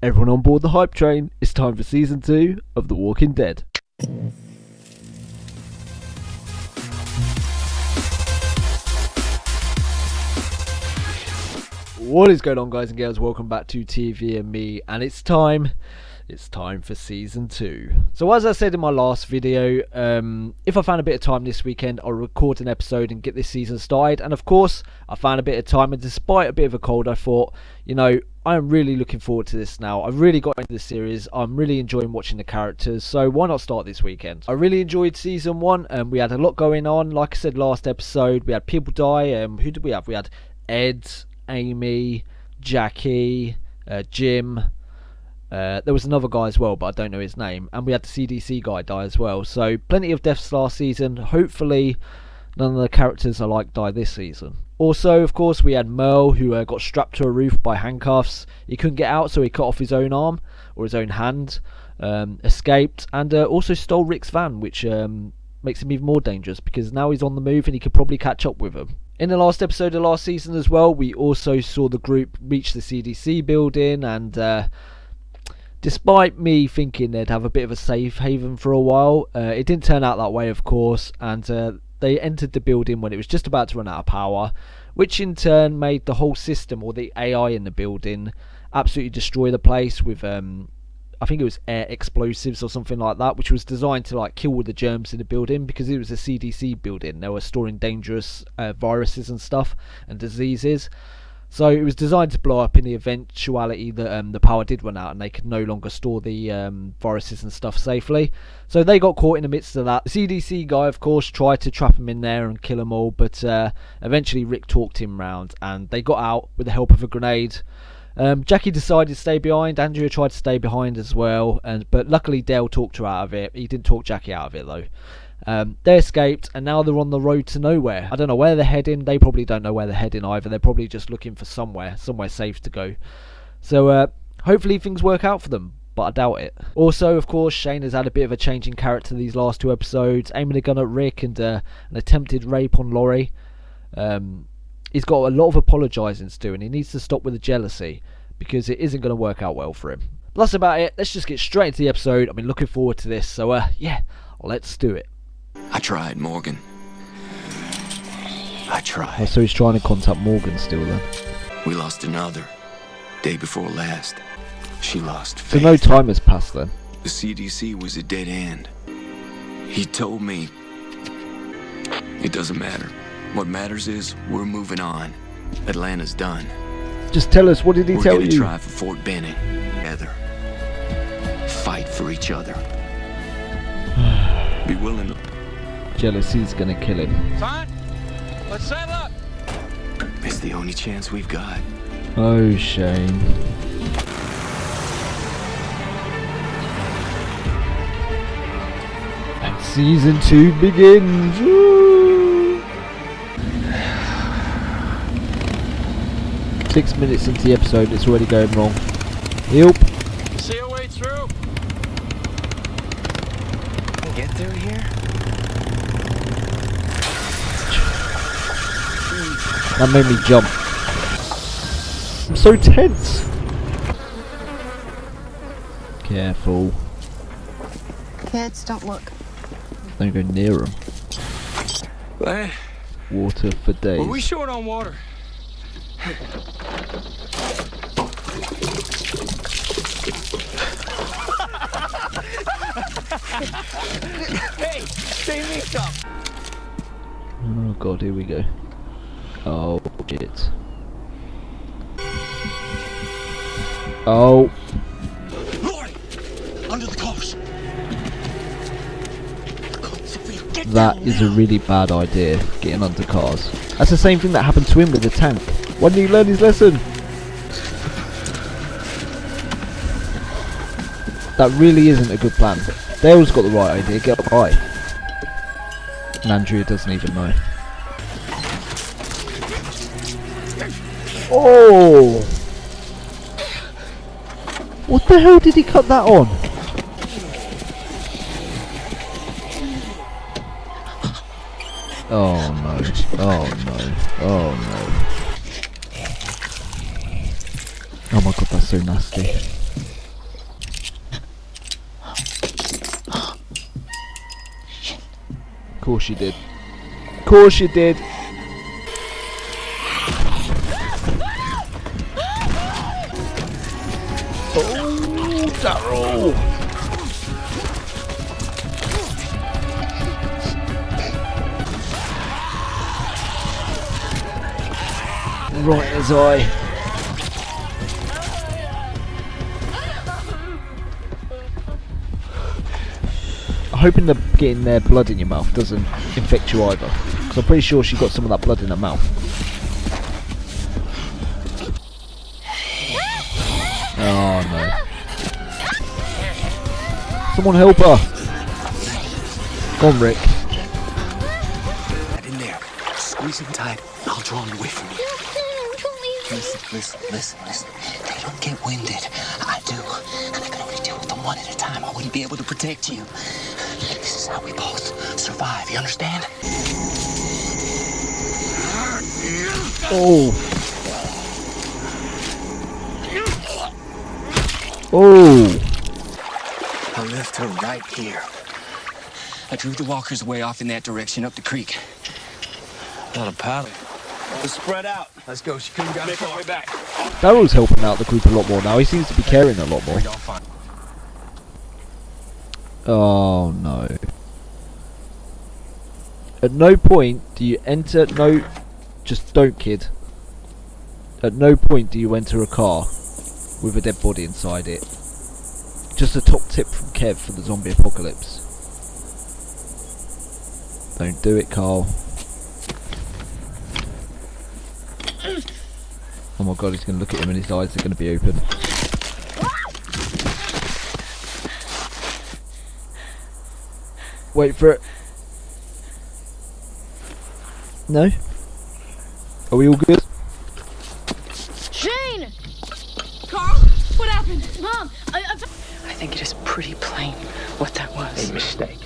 Everyone on board the hype train, it's time for season 2 of The Walking Dead. What is going on, guys and girls? Welcome back to TVandME, and it's time for season 2. So as I said in my last video, if I found a bit of time this weekend, I'll record an episode and get this season started. And of course, I found a bit of time, and despite a bit of a cold, I thought, you know, I am really looking forward to this now. I've really got into this series. I'm really enjoying watching the characters, so why not start this weekend? I really enjoyed season 1, and we had a lot going on. Like I said last episode, we had people die. Who did we have? We had Ed, Amy, Jackie, Jim. There was another guy as well, but I don't know his name. And we had the CDC guy die as well. So plenty of deaths last season. Hopefully none of the characters I like die this season. Also, of course, we had Merle, who got strapped to a roof by handcuffs. He couldn't get out, so he cut off his own arm or his own hand. Escaped, and also stole Rick's van, which makes him even more dangerous because now he's on the move and he could probably catch up with him. In the last episode of last season as well, we also saw the group reach the CDC building, and despite me thinking they'd have a bit of a safe haven for a while, it didn't turn out that way, of course, and they entered the building when it was just about to run out of power, which in turn made the whole system, or the AI in the building, absolutely destroy the place with I think it was air explosives or something like that, which was designed to like kill all the germs in the building because it was a CDC building. They were storing dangerous viruses and stuff and diseases. So it was designed to blow up in the eventuality that the power did run out and they could no longer store the viruses and stuff safely. So they got caught in the midst of that. The CDC guy, of course, tried to trap him in there and kill them all, but eventually Rick talked him round and they got out with the help of a grenade. Jackie decided to stay behind. Andrea tried to stay behind as well, but luckily Dale talked her out of it. He didn't talk Jackie out of it though. They escaped, and now they're on the road to nowhere. I don't know where they're heading. They probably don't know where they're heading either. They're probably just looking for somewhere safe to go. So hopefully things work out for them, but I doubt it. Also, of course, Shane has had a bit of a change in character these last 2 episodes, aiming a gun at Rick and an attempted rape on Laurie. He's got a lot of apologising to do, and he needs to stop with the jealousy because it isn't going to work out well for him. But that's about it. Let's just get straight into the episode. I've been looking forward to this, so yeah, let's do it. I tried, Morgan. I tried. Oh, so he's trying to contact Morgan still then. We lost another. Day before last. She lost faith. So no time has passed then. The CDC was a dead end. He told me it doesn't matter. What matters is we're moving on. Atlanta's done. Just tell us, what did he tell you? We're gonna try for Fort Benning together. Fight for each other. Be willing to... Jealousy's gonna kill him. Fine. Let's set up. It's the only chance we've got. Oh, Shane. And season 2 begins. Woo! 6 minutes into the episode, it's already going wrong. Help! See a way through? Get through here? That made me jump. I'm so tense. Careful. Kids, don't look. Don't go near them. What? Water for days. Were we short on water? Hey, save me some. Oh god, here we go. Oh shit. Oh. Lord, under the covers. Sophia, That is a really bad idea, getting under cars. That's the same thing that happened to him with the tank. Why didn't he learn his lesson? That really isn't a good plan. Dale's got the right idea, get up high. And Andrea doesn't even know. Oh! What the hell did he cut that on? Oh no, oh no, oh no. Oh my god, that's so nasty. Course you did. Course you did. Oh, Daryl. Right as I. I'm hoping that getting their blood in your mouth doesn't infect you either, because I'm pretty sure she got some of that blood in her mouth. Oh no. Someone help her! Go on, Rick. Get in there. Squeeze him tight. I'll draw him away from you. Listen. They don't get winded. I do. And I can only deal with them one at a time. I wouldn't be able to protect you. This is how we both survive. You understand? Oh. Oh. I left her right here. I drew the walkers way off in that direction up the creek. Not a paddle. Let's spread out. Let's go. She couldn't get Make our way back. Daryl's helping out the group a lot more now. He seems to be caring a lot more. Oh no. At no point do you enter... No, just don't, kid. At no point do you enter a car with a dead body inside it. Just a top tip from Kev for the zombie apocalypse. Don't do it, Carl. Oh my god, he's going to look at him and his eyes are going to be open. Wait for it. No? Are we all good? Shane! Carl, what happened? Mom, I think it is pretty plain what that was. A mistake.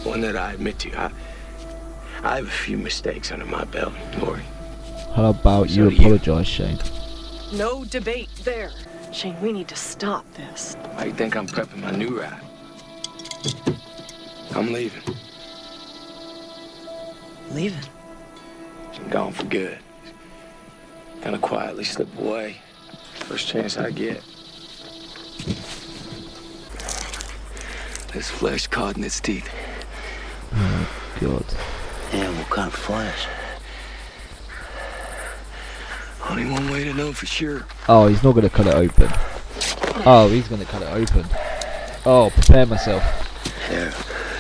One that I admit to. I have a few mistakes under my belt, Lori. How about you So do you. apologise, Shane? No debate there. Shane, we need to stop this. Why you think I'm prepping my new ride? I'm leaving. Leaving. I'm gone for good. Gonna quietly slip away. First chance I get. There's flesh caught in its teeth. Oh god. Yeah, what kind of flesh? Only one way to know for sure. Oh, he's not going to cut it open. Oh, he's going to cut it open. Oh, prepare myself. Here,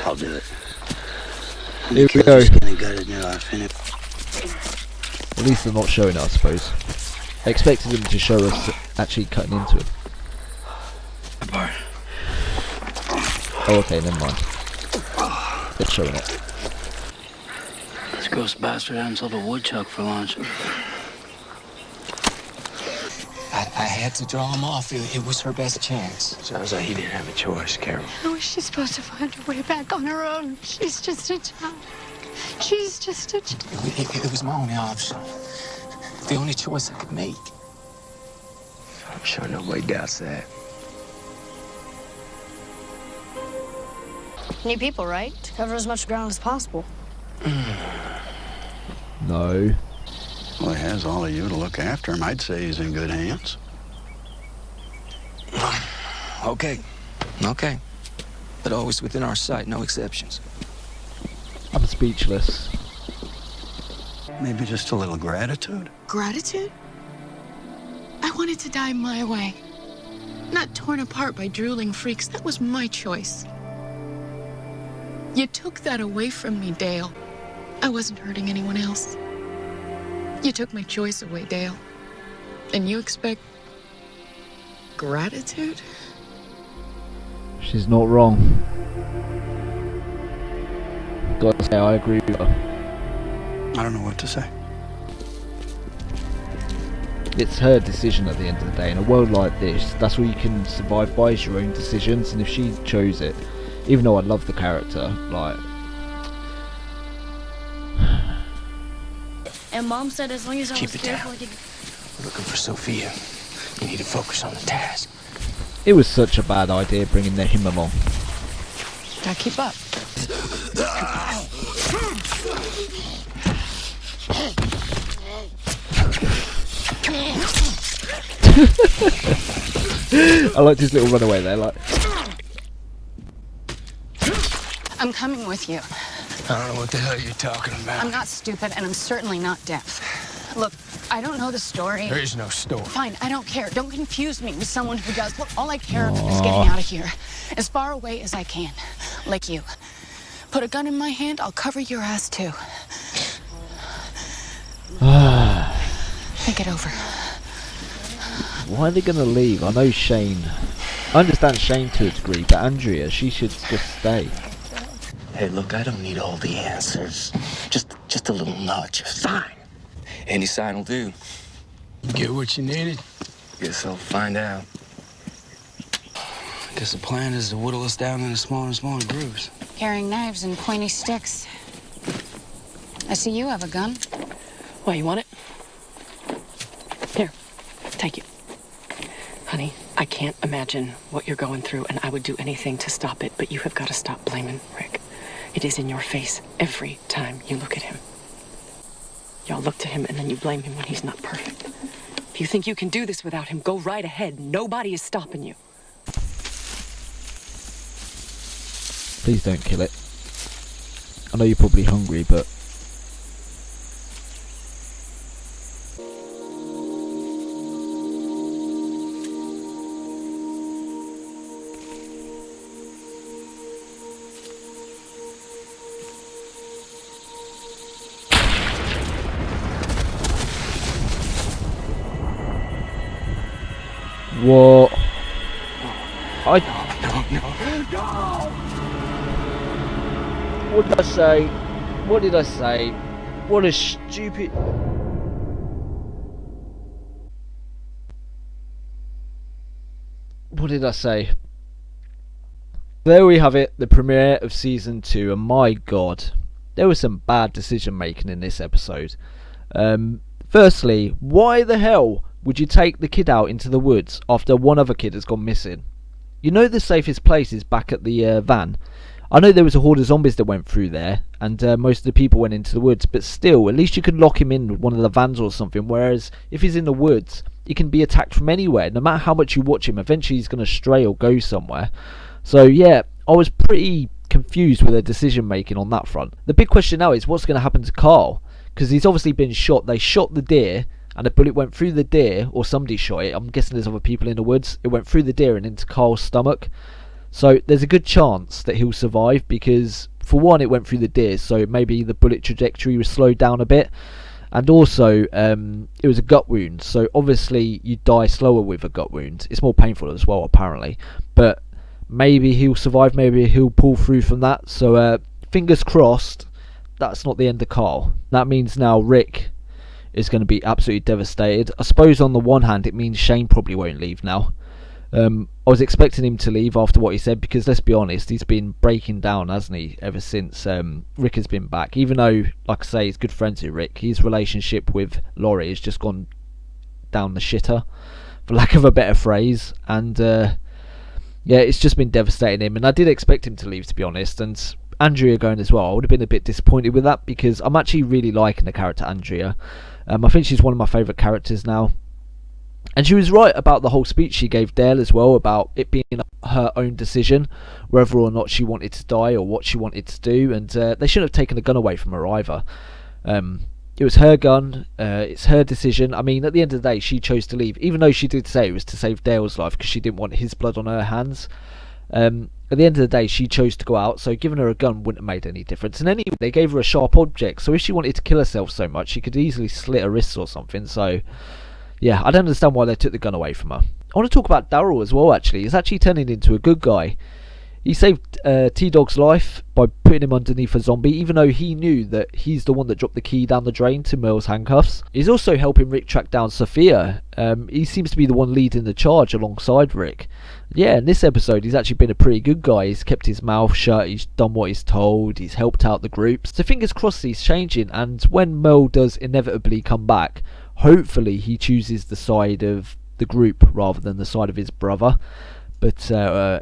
I'll do it. Here we go. Gonna gut it now. I finished. At least they're not showing it, I suppose. I expected them to show us actually cutting into it. Oh, okay, never mind. They're showing it. This gross bastard had himself a woodchuck for lunch. I had to draw him off. It was her best chance. Sounds like he didn't have a choice, Carol. How is she supposed to find her way back on her own? She's just a child. She's just a child. It was my only option. The only choice I could make. I'm sure nobody doubts that. New people, right? To cover as much ground as possible. No. Well, he has all of you to look after him. I'd say he's in good hands. Okay. But always within our sight, no exceptions. I'm speechless. Maybe just a little gratitude. Gratitude? I wanted to die my way. Not torn apart by drooling freaks. That was my choice. You took that away from me, Dale. I wasn't hurting anyone else. You took my choice away, Dale. And you expect gratitude? She's not wrong. Gotta say, I agree with her. I don't know what to say. It's her decision at the end of the day. In a world like this, that's all you can survive by is your own decisions. And if she chose it, even though I love the character, like... And Mom said as long as I Keep was it careful, down. I could... We're looking for Sophia. You need to focus on the task. It was such a bad idea bringing him along. Gotta keep up. I liked his little runaway there, like. I'm coming with you. I don't know what the hell you're talking about. I'm not stupid, and I'm certainly not deaf. Look, I don't know the story. There is no story. Fine, I don't care. Don't confuse me with someone who does. Look, all I care is getting out of here. As far away as I can. Like you. Put a gun in my hand, I'll cover your ass too. Think it over. Why are they gonna leave? I know Shane. I understand Shane to a degree, but Andrea, she should just stay. Hey, look, I don't need all the answers. Just a little nudge, a sign. Any sign will do. Get what you needed? Guess I'll find out. Guess the plan is to whittle us down into smaller and smaller groups. Carrying knives and pointy sticks. I see you have a gun. Why, you want it? Here, take it. Honey, I can't imagine what you're going through, and I would do anything to stop it, but you have got to stop blaming Rick. It is in your face every time you look at him. Y'all look to him, and then you blame him when he's not perfect. If you think you can do this without him, go right ahead. Nobody is stopping you. Please don't kill it. I know you're probably hungry, but... What? What did I say? What did I say? What a stupid... What did I say? There we have it, the premiere of season 2, and my god, there was some bad decision making in this episode. Firstly, why the hell would you take the kid out into the woods after one other kid has gone missing? You know the safest place is back at the van. I know there was a horde of zombies that went through there, and most of the people went into the woods, but still, at least you could lock him in with one of the vans or something, whereas if he's in the woods, he can be attacked from anywhere. No matter how much you watch him, eventually he's going to stray or go somewhere. So yeah, I was pretty confused with their decision making on that front. The big question now is what's going to happen to Carl, because he's obviously been shot. They shot the deer, and a bullet went through the deer, or somebody shot it. I'm guessing there's other people in the woods. It went through the deer and into Carl's stomach. So there's a good chance that he'll survive, because for one, it went through the deer, so maybe the bullet trajectory was slowed down a bit. And also, it was a gut wound, so obviously you die slower with a gut wound. It's more painful as well, apparently. But maybe he'll survive, maybe he'll pull through from that. So fingers crossed, that's not the end of Carl. That means now Rick is going to be absolutely devastated. I suppose on the one hand, it means Shane probably won't leave now. I was expecting him to leave after what he said, because let's be honest, he's been breaking down, hasn't he, ever since Rick has been back. Even though, like I say, he's good friends with Rick, his relationship with Laurie has just gone down the shitter, for lack of a better phrase. And yeah, it's just been devastating him, and I did expect him to leave, to be honest. And Andrea going as well, I would have been a bit disappointed with that, because I'm actually really liking the character Andrea. I think she's one of my favourite characters now. And she was right about the whole speech she gave Dale as well, about it being her own decision whether or not she wanted to die or what she wanted to do. And they shouldn't have taken the gun away from her either. It was her gun, it's her decision. I mean, at the end of the day, she chose to leave, even though she did say it was to save Dale's life because she didn't want his blood on her hands. At the end of the day, she chose to go out, so giving her a gun wouldn't have made any difference. And anyway, they gave her a sharp object, so if she wanted to kill herself so much, she could easily slit her wrists or something. So yeah, I don't understand why they took the gun away from her. I want to talk about Daryl as well, actually. He's actually turning into a good guy. He saved T-Dog's life by putting him underneath a zombie, even though he knew that he's the one that dropped the key down the drain to Merle's handcuffs. He's also helping Rick track down Sophia. He seems to be the one leading the charge alongside Rick. Yeah, in this episode, he's actually been a pretty good guy. He's kept his mouth shut, he's done what he's told, he's helped out the group. So fingers crossed he's changing, and when Merle does inevitably come back, hopefully he chooses the side of the group rather than the side of his brother. But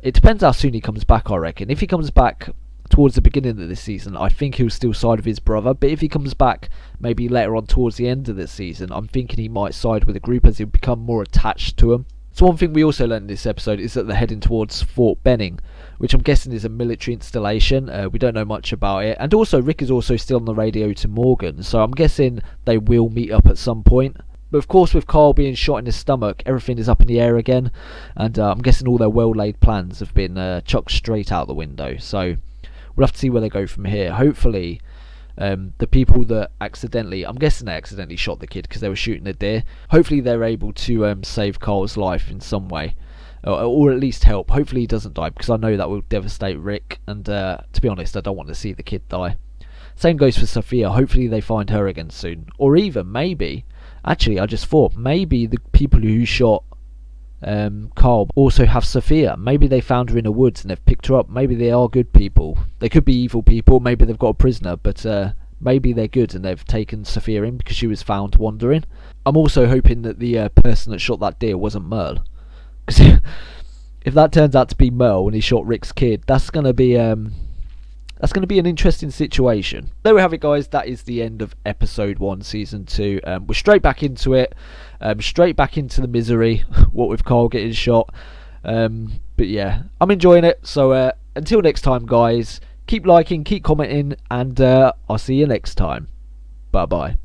it depends how soon he comes back, I reckon. If he comes back towards the beginning of this season, I think he'll still side with his brother. But if he comes back maybe later on towards the end of this season, I'm thinking he might side with the group as he'll become more attached to him. So one thing we also learned in this episode is that they're heading towards Fort Benning, which I'm guessing is a military installation. We don't know much about it. And also, Rick is also still on the radio to Morgan, so I'm guessing they will meet up at some point. But of course, with Carl being shot in his stomach, everything is up in the air again. And I'm guessing all their well-laid plans have been chucked straight out the window. So we'll have to see where they go from here. Hopefully, the people that I'm guessing they accidentally shot the kid because they were shooting a deer. Hopefully they're able to save Carl's life in some way, or at least help. Hopefully he doesn't die, because I know that will devastate Rick, and to be honest, I don't want to see the kid die. Same goes for Sophia. Hopefully they find her again soon, or even maybe, actually I just thought, maybe the people who shot Carl also have Sophia. Maybe they found her in the woods and they've picked her up. Maybe they are good people. They could be evil people. Maybe they've got a prisoner, but maybe they're good and they've taken Sophia in because she was found wandering. I'm also hoping that the person that shot that deer wasn't Merle, because if that turns out to be Merle and he shot Rick's kid, that's gonna be an interesting situation. There we have it, guys. That is the end of episode 1, season 2. We're straight back into it. Straight back into the misery, what with Carl getting shot. But yeah, I'm enjoying it. So until next time, guys, keep liking, keep commenting, and I'll see you next time. Bye bye.